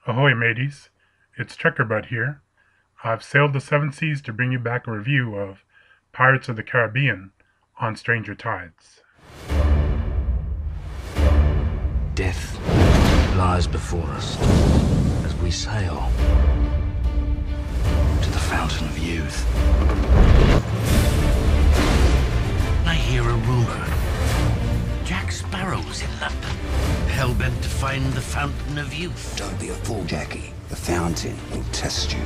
Ahoy mateys, it's Trekkerbud here. I've sailed the seven seas to bring you back a review of Pirates of the Caribbean on Stranger Tides. Death lies before us as we sail to the Fountain of Youth. I hear a rumor. Jack Sparrow's in London, hell-bent to find the Fountain of Youth. Don't be a fool, Jackie. The fountain will test you.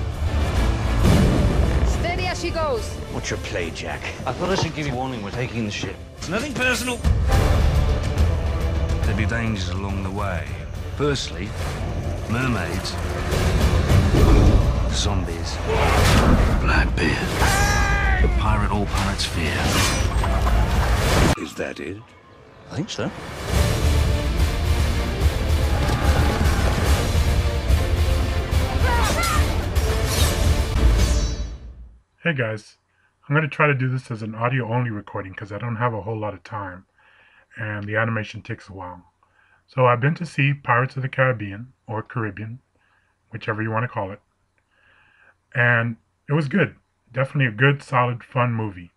Steady as she goes. What's your play, Jack? I thought I should give you warning. We're taking the ship. It's nothing personal. There'll be dangers along the way. Firstly, mermaids, zombies, Blackbeard, the pirate all pirates fear. Is that it? I think so. Hey guys, I'm going to try to do this as an audio-only recording because I don't have a whole lot of time and the animation takes a while. So I've been to see Pirates of the Caribbean, or Caribbean, whichever you want to call it, and it was good. Definitely a good, solid, fun movie.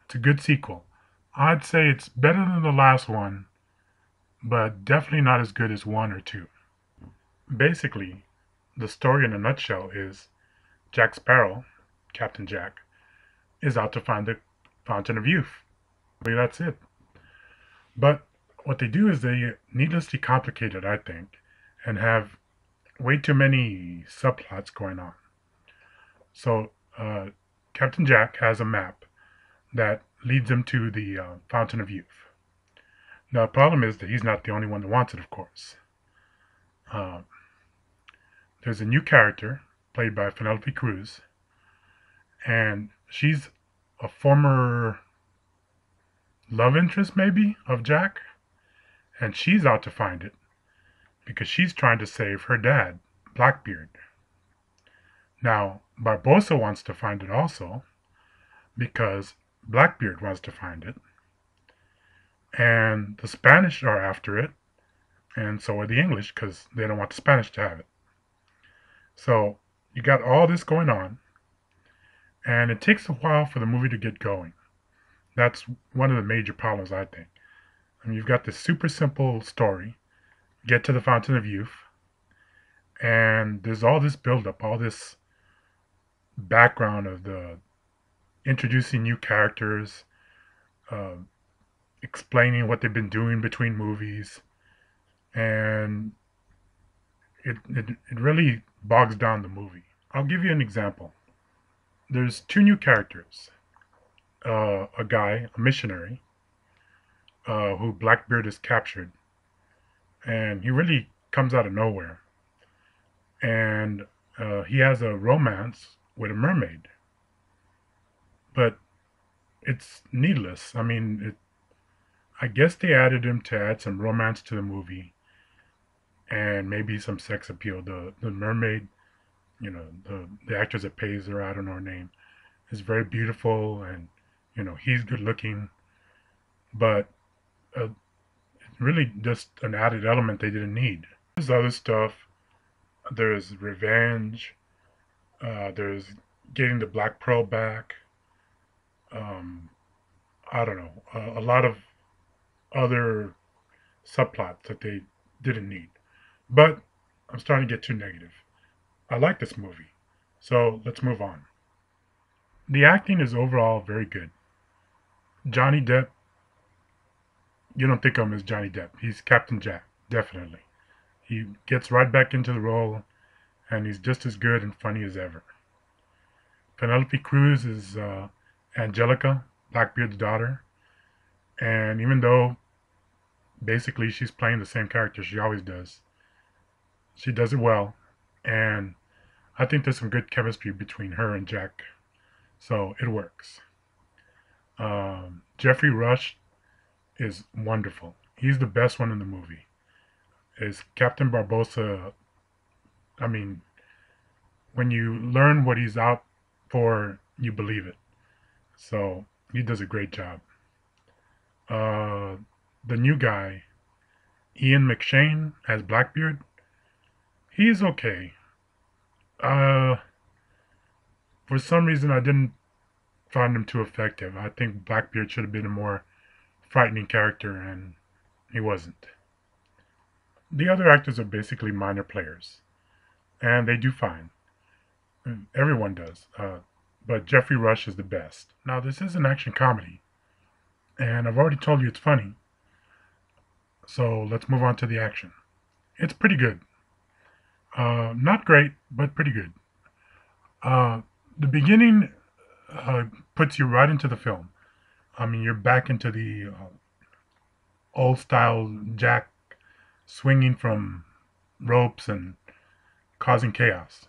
It's a good sequel. I'd say it's better than the last one, but definitely not as good as 1 or 2. Basically, the story in a nutshell is Jack Sparrow, Captain Jack, is out to find the Fountain of Youth. That's it. But what they do is they needlessly complicate it, I think, and have way too many subplots going on. So Captain Jack has a map that leads him to the Fountain of Youth. Now, the problem is that he's not the only one that wants it, of course. There's a new character played by Penelope Cruz, and she's a former love interest, maybe, of Jack, and she's out to find it because she's trying to save her dad, Blackbeard. Now, Barbossa wants to find it also because Blackbeard wants to find it, and the Spanish are after it, and so are the English because they don't want the Spanish to have it. So you got all this going on, and it takes a while for the movie to get going. That's one of the major problems, I think. I mean, you've got this super simple story, get to the Fountain of Youth, and there's all this buildup, all this background of the introducing new characters, explaining what they've been doing between movies, and it really bogs down the movie. I'll give you an example. There's 2 new characters. A guy, a missionary, who Blackbeard has captured, and he really comes out of nowhere. And he has a romance with a mermaid, but it's needless. I mean, I guess they added him to add some romance to the movie, and maybe some sex appeal. The mermaid, you know, the actress that plays her, I don't know her name, is very beautiful, and he's good looking, but it's really just an added element they didn't need. There's other stuff. There's revenge. There's getting the Black Pearl back. I don't know. A lot of other subplots that they didn't need. But I'm starting to get too negative. I like this movie. So let's move on. The acting is overall very good. Johnny Depp, you don't think of him as Johnny Depp. He's Captain Jack, definitely. He gets right back into the role, and he's just as good and funny as ever. Penelope Cruz is Angelica, Blackbeard's daughter, and even though basically she's playing the same character she always does, she does it well, and I think there's some good chemistry between her and Jack, so it works. Geoffrey Rush is wonderful. He's the best one in the movie. Is Captain Barbossa. I mean, when you learn what he's out for, you believe it. So he does a great job. The new guy, Ian McShane, as Blackbeard. He is okay. Uh, for some reason, I didn't find him too effective. I think Blackbeard should have been a more frightening character, and he wasn't. The other actors are basically minor players, and they do fine. Everyone does. But Jeffrey Rush is the best. Now, this is an action comedy, and I've already told you it's funny, so let's move on to the action. It's pretty good. Not great, but pretty good. The beginning puts you right into the film. I mean, you're back into the old style Jack swinging from ropes and causing chaos.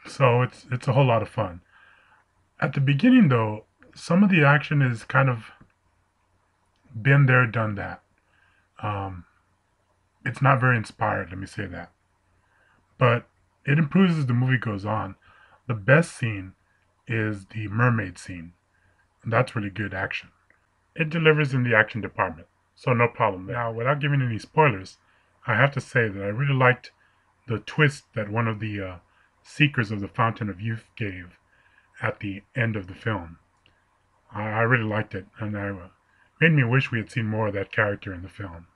So it's a whole lot of fun. At the beginning, though, some of the action is kind of been there, done that. Um, it's not very inspired, let me say that. But it improves as the movie goes on. The best scene is the mermaid scene. And that's really good action. It delivers in the action department, so no problem there. Now, without giving any spoilers, I have to say that I really liked the twist that one of the seekers of the Fountain of Youth gave at the end of the film. I really liked it, and it made me wish we had seen more of that character in the film.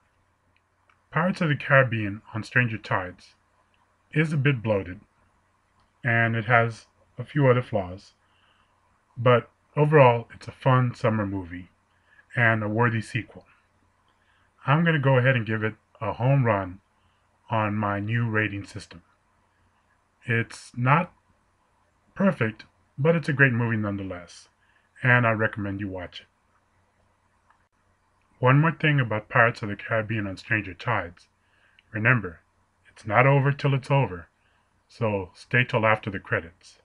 Pirates of the Caribbean on Stranger Tides is a bit bloated, and it has a few other flaws, but overall it's a fun summer movie and a worthy sequel. I'm going to go ahead and give it a home run on my new rating system. It's not perfect, but it's a great movie nonetheless, and I recommend you watch it. One more thing about Pirates of the Caribbean on Stranger Tides. Remember, it's not over till it's over, so stay till after the credits.